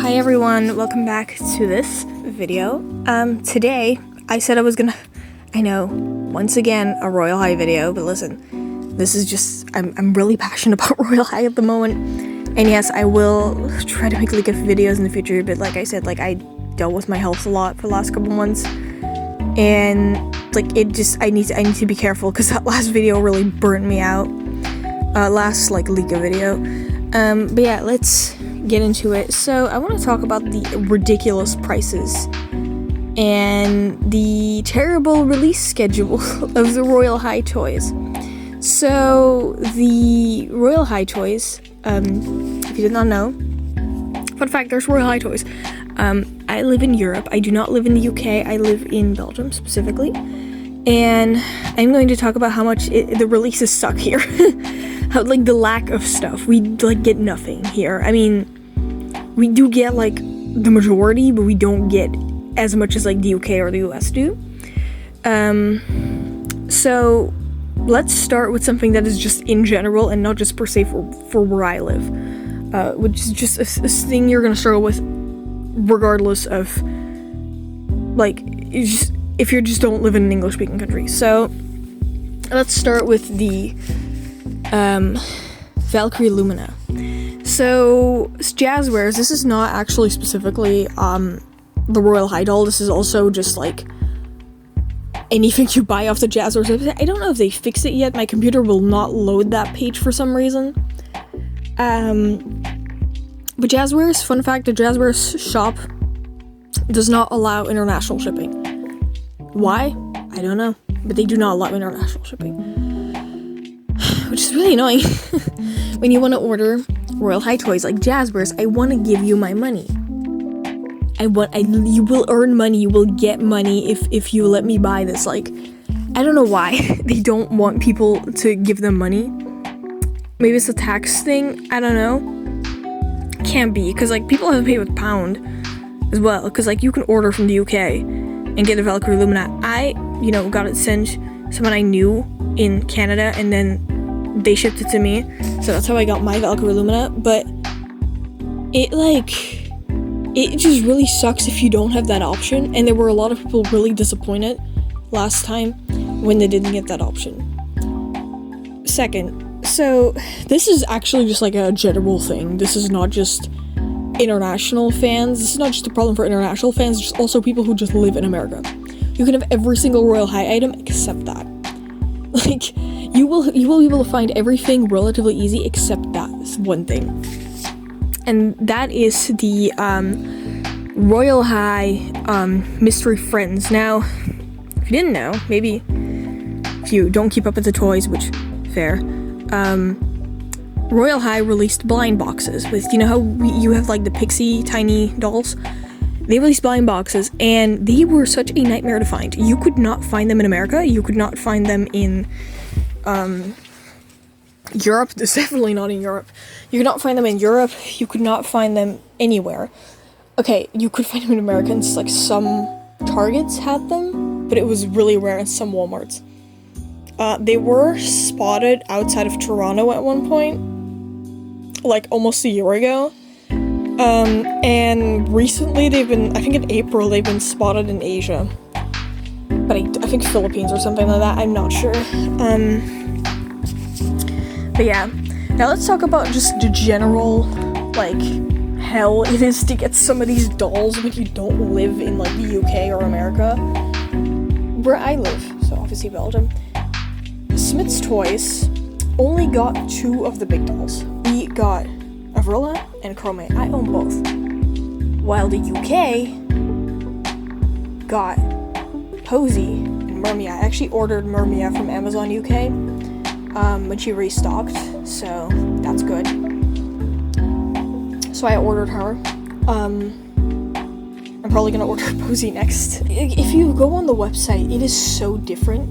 Hi everyone, welcome back to this video. Today I said I know, once again a Royal High video, but listen, this is just, I'm really passionate about Royal High at the moment, and yes, I will try to make videos in the future, but like I said, I dealt with my health a lot for the last couple months, and I need to be careful, because that last video really burnt me out, last League video, but yeah, let's get into it. So I want to talk about the ridiculous prices and the terrible release schedule of the Royal High toys. So the Royal High toys, if you did not know, fun fact, there's Royal High toys. I live in Europe. I do not live in the UK. I live in Belgium specifically, and I'm going to talk about how much the releases suck here. How, the lack of stuff. We get nothing here. I mean, we do get the majority, but we don't get as much as the UK or the US do. So let's start with something that is just in general and not just per se for where I live, which is just a thing you're gonna struggle with regardless of if you just don't live in an English speaking country. So let's start with the Valkyrie Lumina. So Jazzwares, this is not actually specifically the Royal High doll. This is also just anything you buy off the Jazzwares website. I don't know if they fixed it yet. My computer will not load that page for some reason. But Jazzwares, fun fact, the Jazzwares shop does not allow international shipping. Why? I don't know. But they do not allow international shipping, which is really annoying. When you want to order Royal High toys like Jazzwares, I want to give you my money. You will earn money, you will get money if you let me buy this. I don't know why they don't want people to give them money. Maybe it's a tax thing, I don't know. Can't be, because people have to pay with pound as well, because you can order from the UK and get a Valkyrie Lumina. I, got it sent someone I knew in Canada, and then they shipped it to me, so that's how I got my Valkyrie Lumina. But it just really sucks if you don't have that option, and there were a lot of people really disappointed last time when they didn't get that option. Second, so this is actually just a general thing. This is not just international fans. This is not just a problem for international fans, just also people who just live in America. You can have every single Royal High item except that. You will be able to find everything relatively easy except that one thing. And that is the Royal High Mystery Friends. Now, if you didn't know, maybe if you don't keep up with the toys, which, fair, Royal High released blind boxes with, how you have the pixie tiny dolls? They released blind boxes, and they were such a nightmare to find. You could not find them in America, you could not find them in Europe. It's definitely not in Europe. You could not find them in Europe, you could not find them anywhere. Okay, you could find them in America, and some Targets had them, but it was really rare in some Walmarts. They were spotted outside of Toronto at one point, almost a year ago. And recently I think in April, they've been spotted in Asia. But I think Philippines or something like that, I'm not sure. But yeah, now let's talk about just the general, hell it is to get some of these dolls when you don't live in, the UK or America. Where I live, so obviously Belgium, Smith's Toys only got 2 of the big dolls. We got Avrilla and Chrome. I own both. While the UK got Posey and Murmia. I actually ordered Murmia from Amazon UK when she restocked, so that's good. So I ordered her. I'm probably gonna order Posey next. If you go on the website, it is so different.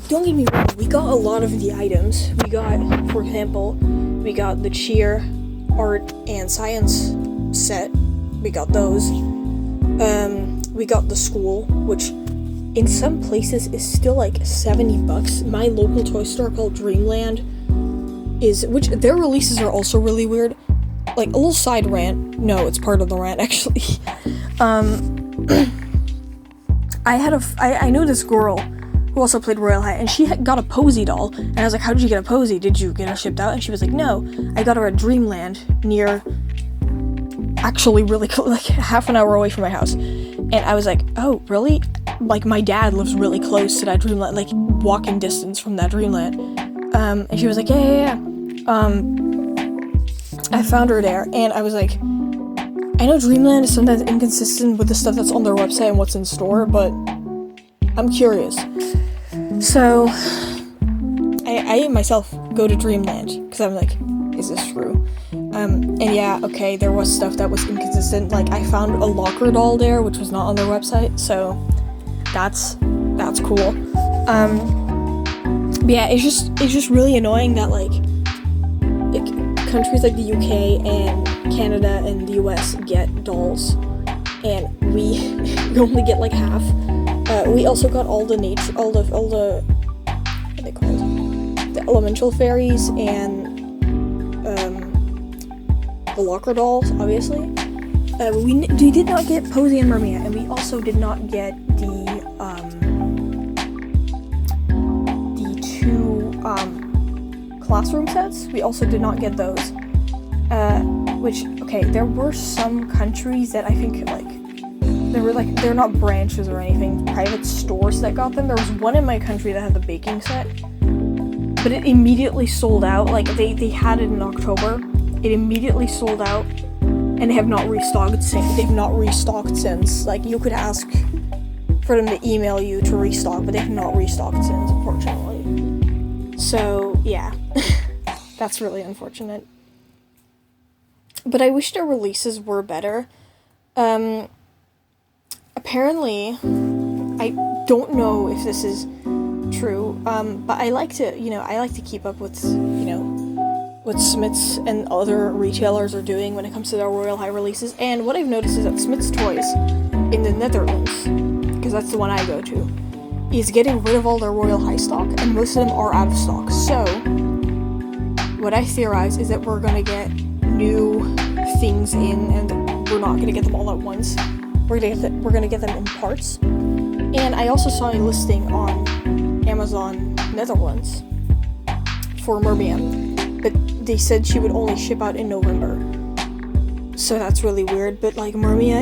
Don't get me wrong, we got a lot of the items. We got, for example, we got the Cheer Art and Science set. We got those. We got the school, which in some places is still $70. My local toy store called Dreamland which their releases are also really weird. like, a little side rant. No, it's part of the rant, actually. I knew this girl who also played Royale High, and she got a Posey doll, and I was like, how did you get a Posey? Did you get her shipped out? And she was like, no, I got her at Dreamland, near, actually really close, like, half an hour away from my house. And I was like, oh, really? Like, my dad lives really close to that Dreamland, like, walking distance from that Dreamland. And she was like, yeah. I found her there, and I was like, I know Dreamland is sometimes inconsistent with the stuff that's on their website and what's in store, but I'm curious. So, I myself go to Dreamland, because I'm like, is this true? And yeah, okay, there was stuff that was inconsistent. Like, I found a locker doll there, which was not on their website, so that's cool. But yeah, it's just really annoying that, like countries like the UK and Canada and the US get dolls, and we only get like half. We also got all the what are they called? The elemental fairies and the locker dolls, obviously. We did not get Posey and Mermia, and we also did not get the two classroom sets. We also did not get those. Which, okay, there were some countries that I think, like, they're not branches or anything, private stores that got them. There was one in my country that had the baking set, but it immediately sold out. Like, they had it in October. It immediately sold out, and they have not restocked since. Like, you could ask for them to email you to restock, but they have not restocked since, unfortunately. So, yeah. That's really unfortunate. But I wish their releases were better. Apparently, I don't know if this is true, but I like to keep up with, what Smiths and other retailers are doing when it comes to their Royale High releases. And what I've noticed is that Smiths Toys in the Netherlands, because that's the one I go to, is getting rid of all their Royale High stock, and most of them are out of stock. So, what I theorize is that we're gonna get new things in, and we're not gonna get them all at once. We're gonna get them in parts. And I also saw a listing on Amazon Netherlands for Mermia, but they said she would only ship out in November. So that's really weird. But like, Mermia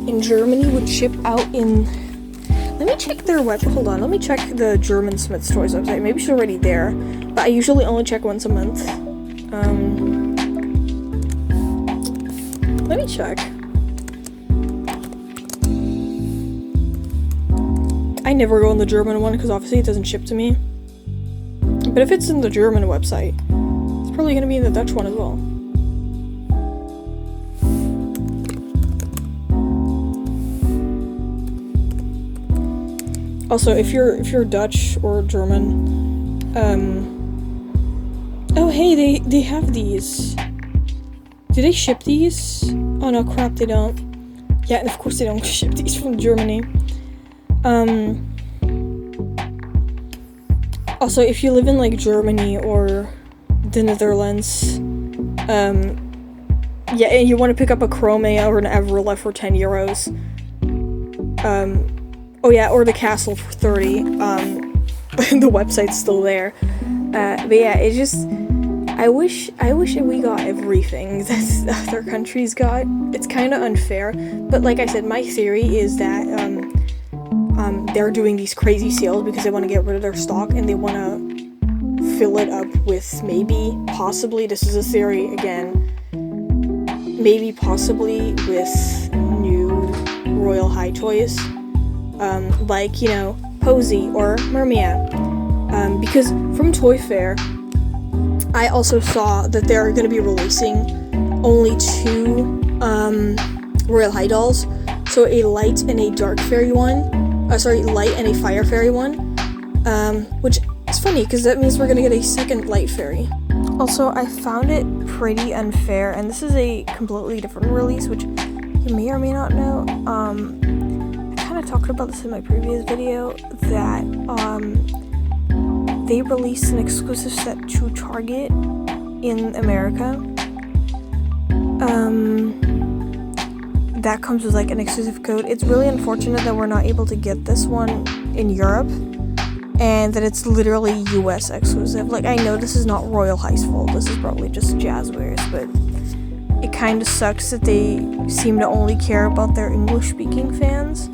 in Germany would ship out in. Let me check their web. Hold on. Let me check the German Smiths Toys website. Maybe she's already there, but I usually only check once a month. Let me check. I never go on the German one because obviously it doesn't ship to me. But if it's in the German website, it's probably going to be in the Dutch one as well. Also, if you're Dutch or German, oh hey, they have these. Do they ship these? Oh no, crap, they don't. Yeah, and of course they don't ship these from Germany. Also, if you live in like Germany or the Netherlands, yeah, and you want to pick up a Chromea or an Avrilla for 10 euros, oh yeah, or the Castle for 30, the website's still there, but yeah, it's just, I wish that we got everything that other countries got. It's kind of unfair, but like I said, my theory is that, they're doing these crazy sales because they want to get rid of their stock, and they want to fill it up with possibly, this is a theory again, possibly with new Royale High toys, like, Posey or Mermia, because from Toy Fair, I also saw that they're going to be releasing only 2 Royale High dolls, so a light and a dark fairy one. Light and a fire fairy one, which is funny because that means we're gonna get a second light fairy. Also, I found it pretty unfair, and this is a completely different release, which you may or may not know. I kind of talked about this in my previous video, that they released an exclusive set to Target in America. That comes with like an exclusive code. It's really unfortunate that we're not able to get this one in Europe, and that it's literally US exclusive. Like, I know this is not Royal High's fault, this is probably just Jazzwares, but it kind of sucks that they seem to only care about their English-speaking fans,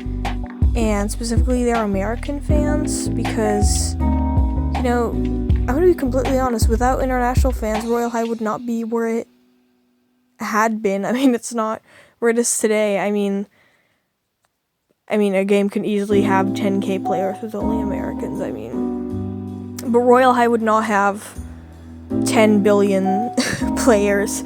and specifically their American fans, because, you know, I'm gonna be completely honest, without international fans, Royal High would not be where it had been. I mean, it's not where it is today. I mean, a game can easily have 10k players with only Americans. I mean, but Royal High would not have 10 billion visits,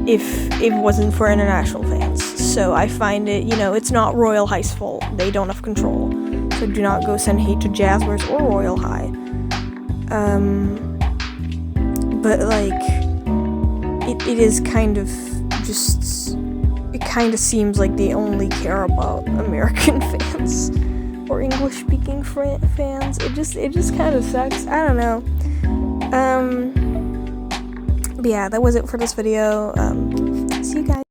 if it wasn't for international fans. So I find it, you know, it's not Royal High's fault. They don't have control. So do not go send hate to Jazzwares or Royal High. But like, it is kind of just, it kind of seems like they only care about American fans or English-speaking fans. It just kind of sucks. I don't know. But yeah, that was it for this video. See you guys.